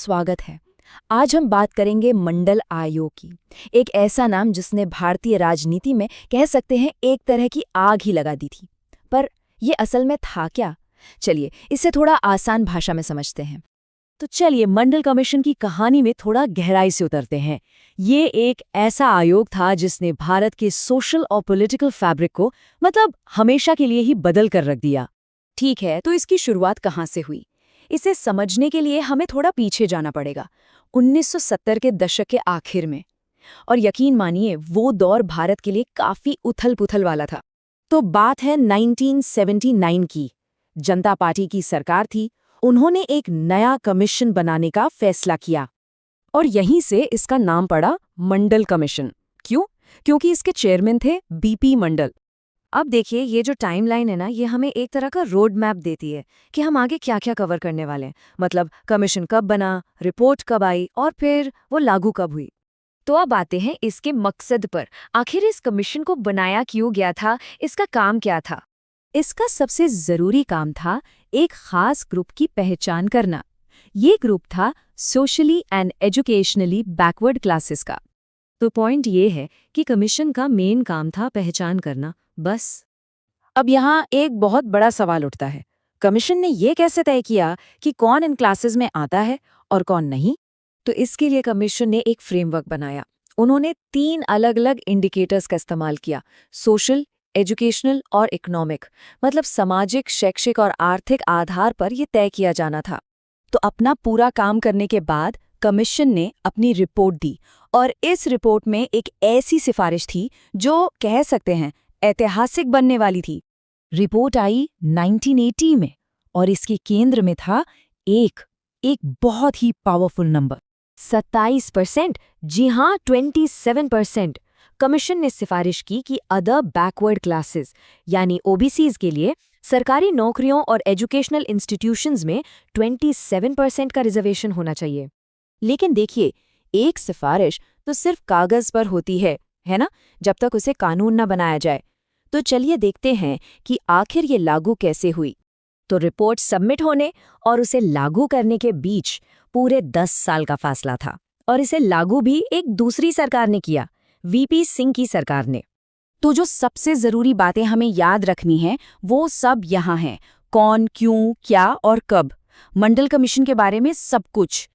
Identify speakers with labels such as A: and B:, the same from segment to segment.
A: स्वागत है। आज हम बात करेंगे मंडल आयोग की। एक ऐसा नाम जिसने भारतीय राजनीति में कह सकते हैं एक तरह की आग ही लगा दी थी। पर ये असल में था क्या? चलिए इसे थोड़ा आसान भाषा में समझते हैं।
B: तो चलिए मंडल कमीशन की कहानी में थोड़ा गहराई से उतरते हैं। ये एक ऐसा आयोग था जिसने भारत के सोशल और पॉलिटिकल फैब्रिक को हमेशा के लिए ही बदल कर रख दिया।
A: ठीक है, तो इसकी शुरुआत कहाँ से हुई? इसे समझने के लिए हमें थोड़ा पीछे जाना पड़ेगा, 1970 के दशक के आखिर में। और यकीन मानिए वो दौर भारत के लिए काफी उथल-पुथल वाला था।
B: तो बात है 1979 की। जनता पार्टी की सरकार थी। उन्होंने एक नया कमीशन बनाने का फैसला किया
A: और यहीं से इसका नाम पड़ा मंडल कमीशन। क्यों? क्योंकि इसके चेयरमैन थे बीपी मंडल।
B: अब देखिए, ये जो टाइमलाइन है ना, ये हमें एक तरह का रोड मैप देती है कि हम आगे क्या क्या कवर करने वाले हैं। कमीशन कब बना, रिपोर्ट कब आई और फिर वो लागू कब हुई।
A: तो अब आते हैं इसके मकसद पर। आखिर इस कमीशन को बनाया क्यों गया था? इसका काम क्या था? इसका सबसे जरूरी काम था एक खास ग्रुप की पहचान करना। ये ग्रुप था socially and educationally backward classes का।
B: तो पॉइंट ये है कि कमीशन का मेन काम था पहचान करना, बस। अब यहाँ एक बहुत बड़ा सवाल उठता है, कमीशन ने ये कैसे तय किया कि कौन इन क्लासेस में आता है और कौन नहीं?
A: तो इसके लिए कमीशन ने एक फ्रेमवर्क बनाया। उन्होंने 3 अलग-अलग इंडिकेटर्स का इस्तेमाल किया, सोशल, एजुकेशनल और इकोनॉमिक। सामाजिक, शैक्षिक और आर्थिक आधार पर यह तय किया जाना था। तो अपना पूरा काम करने के बाद कमीशन ने अपनी रिपोर्ट दी और इस रिपोर्ट में एक ऐसी सिफारिश थी जो कह सकते हैं ऐतिहासिक बनने वाली थी।
B: रिपोर्ट आई 1980 में और इसके केंद्र में था एक बहुत ही पावरफुल नंबर,
A: 27%। जी हाँ, 27%। कमीशन ने सिफारिश की कि अदर बैकवर्ड क्लासेस यानी ओबीसीज के लिए सरकारी नौकरियों और एजुकेशनल इंस्टीट्यूशंस में 27% का रिजर्वेशन होना चाहिए। लेकिन देखिए, एक सिफारिश तो सिर्फ कागज पर होती है ना, जब तक उसे कानून न बनाया जाए। तो चलिए देखते हैं कि आखिर ये लागू कैसे हुई। तो रिपोर्ट सबमिट होने और उसे लागू करने के बीच पूरे 10 साल का फासला था। और इसे लागू भी एक दूसरी सरकार ने किया, वीपी सिंह की सरकार ने। तो जो सबसे जरूरी बातें हमें याद रखनी हैं वो सब यहाँ हैं। कौन, क्यों, क्या और कब। मंडल कमीशन के बारे में सब कुछ।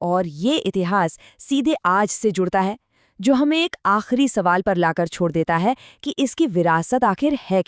A: और ये इतिहास सीधे आज से जुड़ता है, जो हमें एक आखिरी सवाल पर लाकर छोड़ देता है कि इसकी विरासत आखिर है क्या।